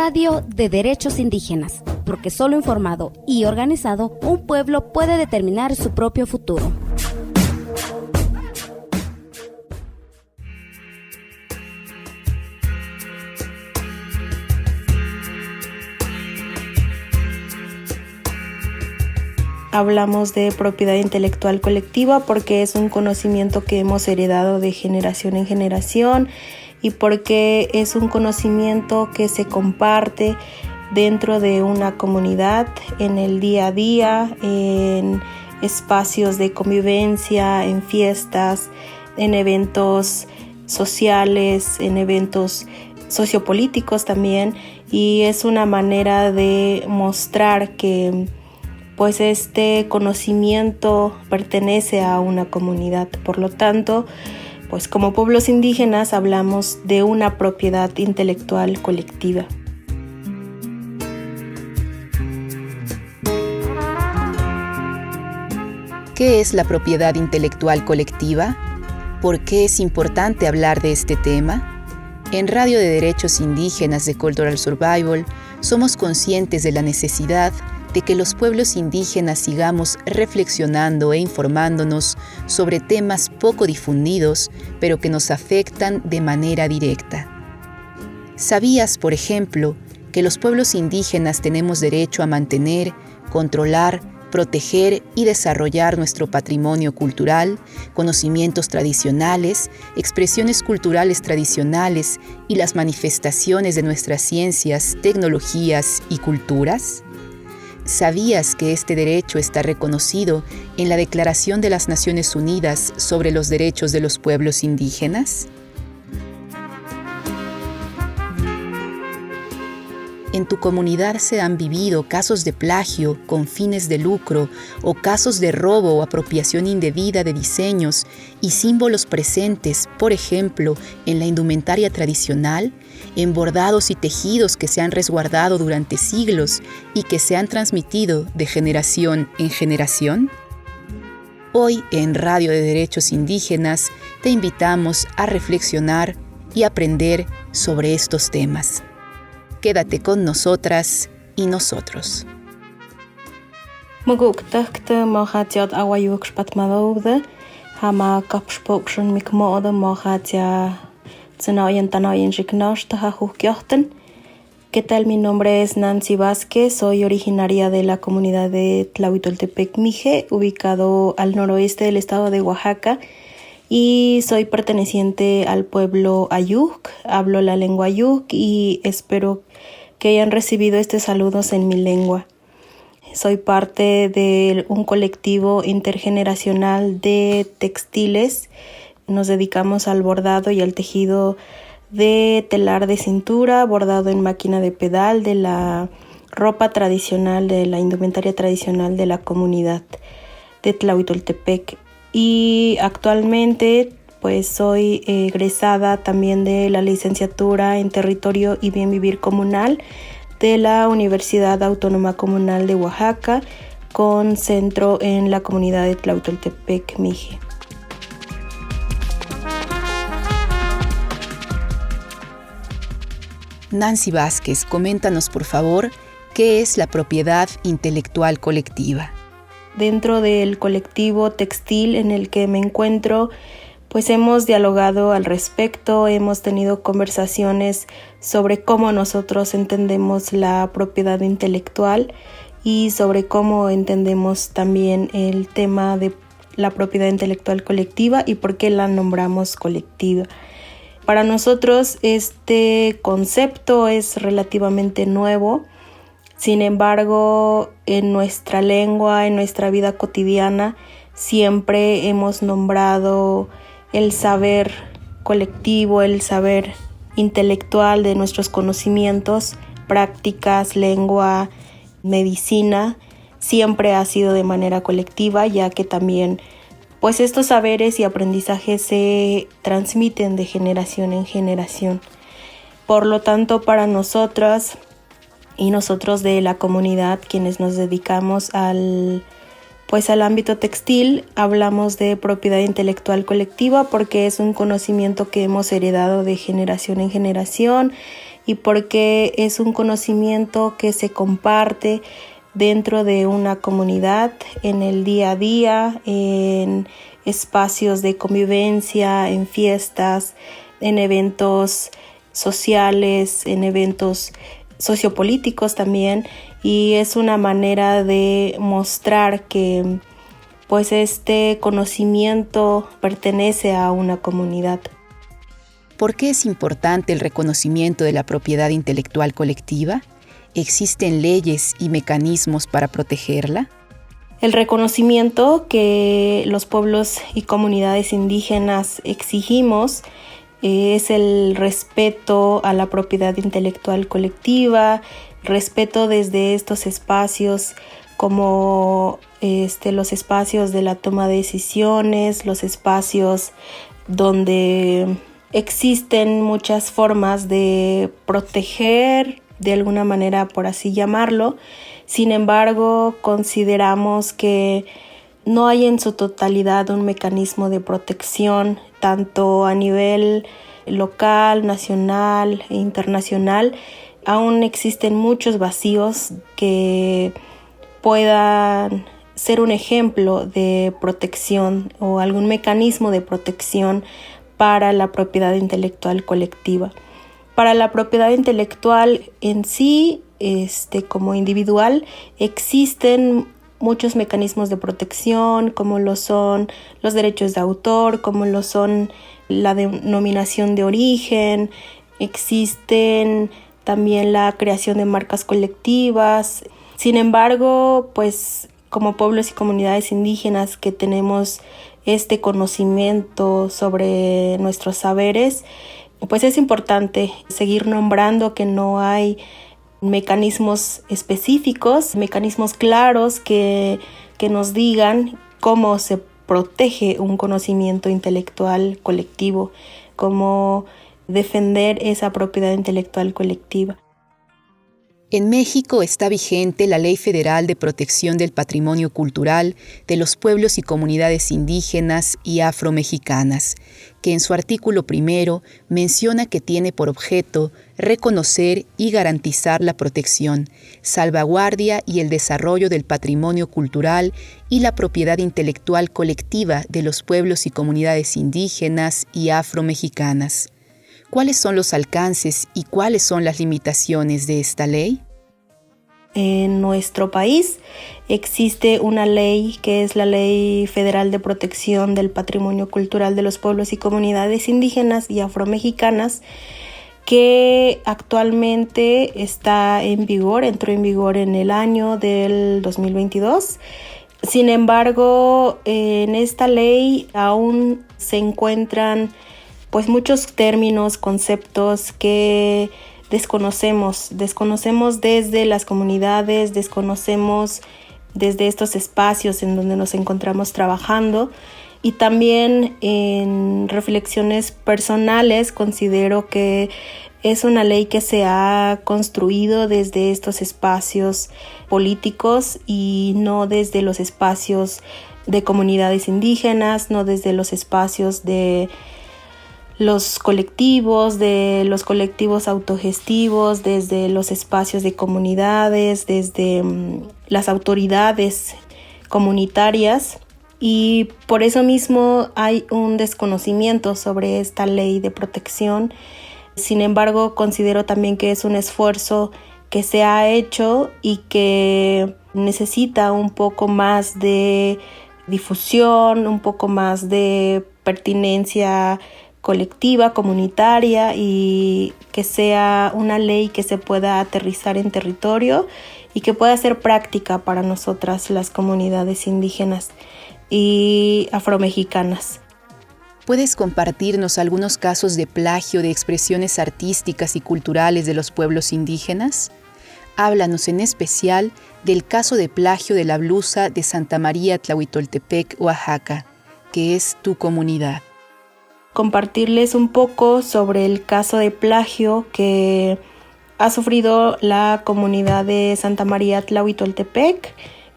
Radio de Derechos Indígenas, porque solo informado y organizado, un pueblo puede determinar su propio futuro. Hablamos de propiedad intelectual colectiva porque es un conocimiento que hemos heredado de generación en generación y porque es un conocimiento que se comparte dentro de una comunidad en el día a día, en espacios de convivencia, en fiestas, en eventos sociales, en eventos sociopolíticos también, y es una manera de mostrar que pues este conocimiento pertenece a una comunidad. Por lo tanto, pues como pueblos indígenas hablamos de una propiedad intelectual colectiva. ¿Qué es la propiedad intelectual colectiva? ¿Por qué es importante hablar de este tema? En Radio de Derechos Indígenas de Cultural Survival somos conscientes de la necesidad de que los pueblos indígenas sigamos reflexionando e informándonos sobre temas poco difundidos, pero que nos afectan de manera directa. ¿Sabías, por ejemplo, que los pueblos indígenas tenemos derecho a mantener, controlar, proteger y desarrollar nuestro patrimonio cultural, conocimientos tradicionales, expresiones culturales tradicionales y las manifestaciones de nuestras ciencias, tecnologías y culturas? ¿Sabías que este derecho está reconocido en la Declaración de las Naciones Unidas sobre los Derechos de los Pueblos Indígenas? ¿En tu comunidad se han vivido casos de plagio con fines de lucro o casos de robo o apropiación indebida de diseños y símbolos presentes, por ejemplo, en la indumentaria tradicional, en bordados y tejidos que se han resguardado durante siglos y que se han transmitido de generación en generación? Hoy, en Radio de Derechos Indígenas, te invitamos a reflexionar y aprender sobre estos temas. Quédate con nosotras y nosotros. ¿Qué tal? Mi nombre es Nancy Vázquez, soy originaria de la comunidad de Tlahuitoltepec Mije, ubicado al noroeste del estado de Oaxaca, y soy perteneciente al pueblo Ayuk. Hablo la lengua Ayuk y espero que hayan recibido estos saludos en mi lengua. Soy parte de un colectivo intergeneracional de textiles. Nos dedicamos al bordado y al tejido de telar de cintura, bordado en máquina de pedal, de la ropa tradicional, de la indumentaria tradicional de la comunidad de Tlahuitoltepec. Y actualmente pues soy egresada también de la licenciatura en Territorio y Bien Vivir Comunal de la Universidad Autónoma Comunal de Oaxaca, con centro en la comunidad de Tlahuitoltepec Mije. Nancy Vázquez, coméntanos por favor, ¿qué es la propiedad intelectual colectiva? Dentro del colectivo textil en el que me encuentro, pues hemos dialogado al respecto, hemos tenido conversaciones sobre cómo nosotros entendemos la propiedad intelectual y sobre cómo entendemos también el tema de la propiedad intelectual colectiva y por qué la nombramos colectiva. Para nosotros este concepto es relativamente nuevo. Sin embargo, en nuestra lengua, en nuestra vida cotidiana, siempre hemos nombrado el saber colectivo, el saber intelectual de nuestros conocimientos, prácticas, lengua, medicina, siempre ha sido de manera colectiva, ya que también pues estos saberes y aprendizajes se transmiten de generación en generación. Por lo tanto, para nosotras y nosotros de la comunidad, quienes nos dedicamos al ámbito textil, hablamos de propiedad intelectual colectiva porque es un conocimiento que hemos heredado de generación en generación y porque es un conocimiento que se comparte dentro de una comunidad, en el día a día, en espacios de convivencia, en fiestas, en eventos sociales, en eventos sociopolíticos también, y es una manera de mostrar que pues este conocimiento pertenece a una comunidad. ¿Por qué es importante el reconocimiento de la propiedad intelectual colectiva? ¿Existen leyes y mecanismos para protegerla? El reconocimiento que los pueblos y comunidades indígenas exigimos es el respeto a la propiedad intelectual colectiva, respeto desde estos espacios como los espacios de la toma de decisiones, los espacios donde existen muchas formas de proteger, de alguna manera, por así llamarlo. Sin embargo, consideramos que no hay en su totalidad un mecanismo de protección, tanto a nivel local, nacional e internacional. Aún existen muchos vacíos que puedan ser un ejemplo de protección o algún mecanismo de protección para la propiedad intelectual colectiva. Para la propiedad intelectual en sí, como individual, existen muchos mecanismos de protección, como lo son los derechos de autor, como lo son la denominación de origen. Existen también la creación de marcas colectivas. Sin embargo, pues como pueblos y comunidades indígenas que tenemos este conocimiento sobre nuestros saberes, pues es importante seguir nombrando que no hay mecanismos específicos, mecanismos claros que nos digan cómo se protege un conocimiento intelectual colectivo, cómo defender esa propiedad intelectual colectiva. En México está vigente la Ley Federal de Protección del Patrimonio Cultural de los Pueblos y Comunidades Indígenas y Afromexicanas, que en su artículo 1 menciona que tiene por objeto reconocer y garantizar la protección, salvaguardia y el desarrollo del patrimonio cultural y la propiedad intelectual colectiva de los pueblos y comunidades indígenas y afromexicanas. ¿Cuáles son los alcances y cuáles son las limitaciones de esta ley? En nuestro país existe una ley que es la Ley Federal de Protección del Patrimonio Cultural de los Pueblos y Comunidades Indígenas y Afromexicanas, que actualmente está en vigor, entró en vigor en el año del 2022. Sin embargo, en esta ley aún se encuentran pues muchos términos, conceptos que desconocemos desde las comunidades, desconocemos desde estos espacios en donde nos encontramos trabajando, y también en reflexiones personales considero que es una ley que se ha construido desde estos espacios políticos y no desde los espacios de comunidades indígenas, no desde los espacios de los colectivos autogestivos, desde los espacios de comunidades, desde las autoridades comunitarias, y por eso mismo hay un desconocimiento sobre esta ley de protección. Sin embargo, considero también que es un esfuerzo que se ha hecho y que necesita un poco más de difusión, un poco más de pertinencia colectiva, comunitaria, y que sea una ley que se pueda aterrizar en territorio y que pueda ser práctica para nosotras, las comunidades indígenas y afromexicanas. ¿Puedes compartirnos algunos casos de plagio de expresiones artísticas y culturales de los pueblos indígenas? Háblanos en especial del caso de plagio de la blusa de Santa María Tlahuitoltepec, Oaxaca, que es tu comunidad. Compartirles un poco sobre el caso de plagio que ha sufrido la comunidad de Santa María Tlahuitoltepec,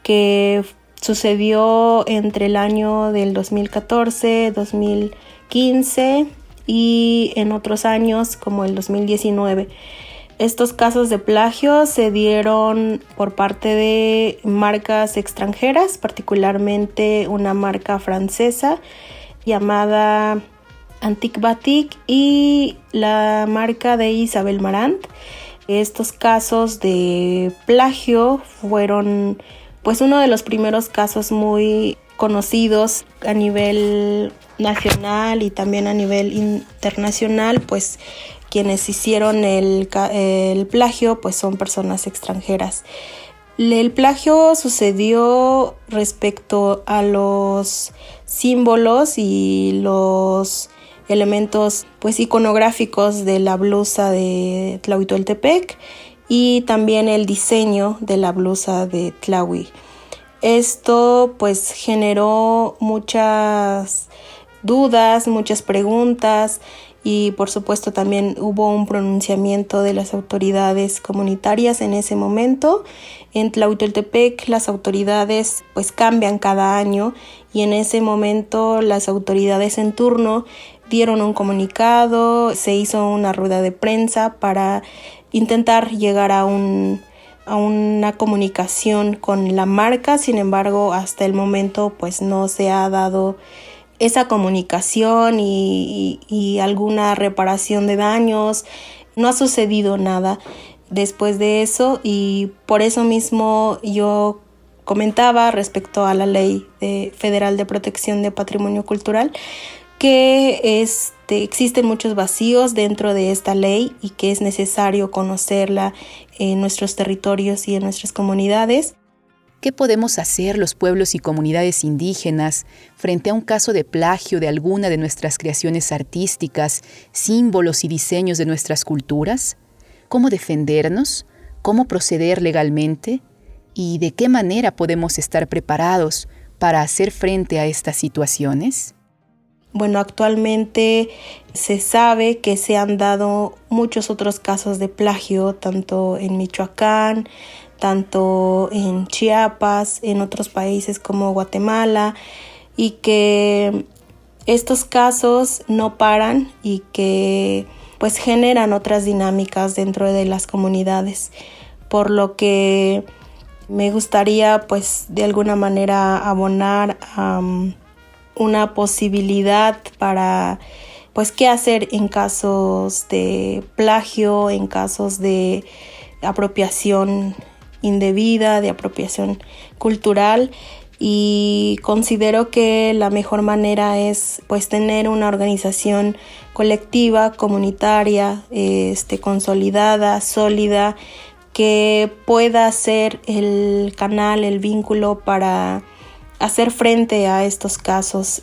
que sucedió entre el año del 2014, 2015 y en otros años como el 2019. Estos casos de plagio se dieron por parte de marcas extranjeras, particularmente una marca francesa llamada Antique Batik y la marca de Isabel Marant. Estos casos de plagio fueron pues uno de los primeros casos muy conocidos a nivel nacional y también a nivel internacional, pues quienes hicieron el plagio pues son personas extranjeras. El plagio sucedió respecto a los símbolos y los elementos pues iconográficos de la blusa de Tlahuitoltepec y también el diseño de la blusa de Tlahui. Esto pues generó muchas dudas, muchas preguntas y por supuesto también hubo un pronunciamiento de las autoridades comunitarias en ese momento. En Tlahuitoltepec las autoridades pues cambian cada año y en ese momento las autoridades en turno dieron un comunicado, se hizo una rueda de prensa para intentar llegar a una comunicación con la marca. Sin embargo, hasta el momento pues no se ha dado esa comunicación y alguna reparación de daños. No ha sucedido nada después de eso y por eso mismo yo comentaba respecto a la Ley Federal de Protección de Patrimonio Cultural que existen muchos vacíos dentro de esta ley y que es necesario conocerla en nuestros territorios y en nuestras comunidades. ¿Qué podemos hacer los pueblos y comunidades indígenas frente a un caso de plagio de alguna de nuestras creaciones artísticas, símbolos y diseños de nuestras culturas? ¿Cómo defendernos? ¿Cómo proceder legalmente? ¿Y de qué manera podemos estar preparados para hacer frente a estas situaciones? Bueno, actualmente se sabe que se han dado muchos otros casos de plagio, tanto en Michoacán, tanto en Chiapas, en otros países como Guatemala, y que estos casos no paran y que pues generan otras dinámicas dentro de las comunidades, por lo que me gustaría pues de alguna manera abonar a una posibilidad para pues qué hacer en casos de plagio, en casos de apropiación indebida, de apropiación cultural, y considero que la mejor manera es pues tener una organización colectiva, comunitaria, consolidada, sólida, que pueda ser el canal, el vínculo para hacer frente a estos casos,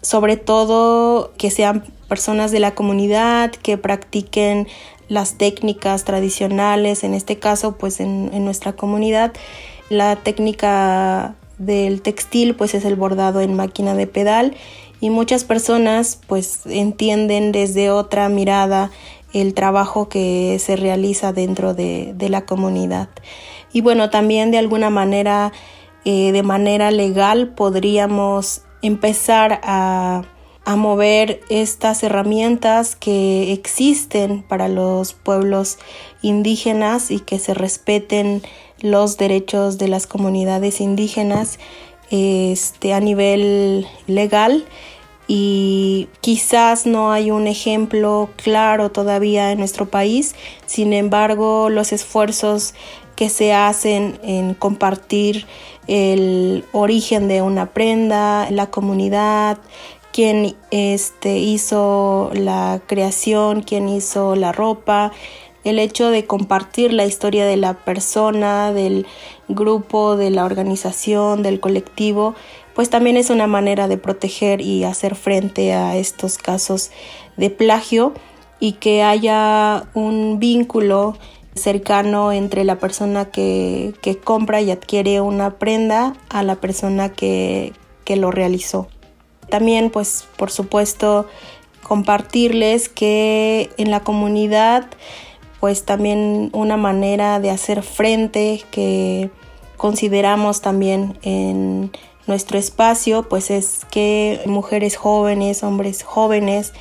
sobre todo que sean personas de la comunidad, que practiquen las técnicas tradicionales. En este caso, pues en nuestra comunidad, la técnica del textil pues es el bordado en máquina de pedal y muchas personas pues entienden desde otra mirada el trabajo que se realiza dentro de la comunidad. Y bueno, también de alguna manera, de manera legal, podríamos empezar a mover estas herramientas que existen para los pueblos indígenas y que se respeten los derechos de las comunidades indígenas a nivel legal. Y quizás no hay un ejemplo claro todavía en nuestro país, sin embargo los esfuerzos que se hacen en compartir el origen de una prenda, la comunidad, quién hizo la creación, quién hizo la ropa, el hecho de compartir la historia de la persona, del grupo, de la organización, del colectivo, pues también es una manera de proteger y hacer frente a estos casos de plagio y que haya un vínculo cercano entre la persona que compra y adquiere una prenda a la persona que lo realizó. También, pues, por supuesto, compartirles que en la comunidad, pues también una manera de hacer frente que consideramos también en nuestro espacio, pues es que mujeres jóvenes, hombres jóvenes,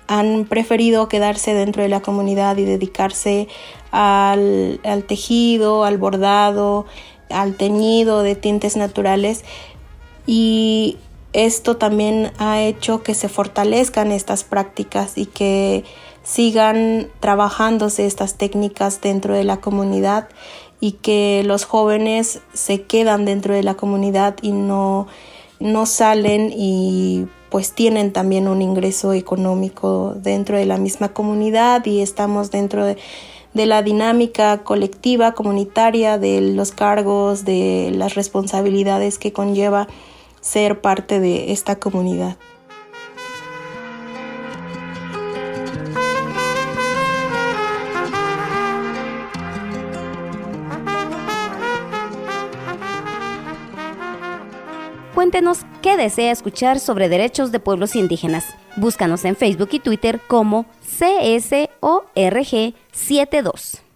han preferido quedarse dentro de la comunidad y dedicarse al tejido, al bordado, al teñido de tintes naturales, y esto también ha hecho que se fortalezcan estas prácticas y que sigan trabajándose estas técnicas dentro de la comunidad, y que los jóvenes se quedan dentro de la comunidad y no salen, y pues tienen también un ingreso económico dentro de la misma comunidad, y estamos dentro de la dinámica colectiva, comunitaria, de los cargos, de las responsabilidades que conlleva ser parte de esta comunidad. Cuéntenos qué desea escuchar sobre derechos de pueblos indígenas. Búscanos en Facebook y Twitter como CSORG72.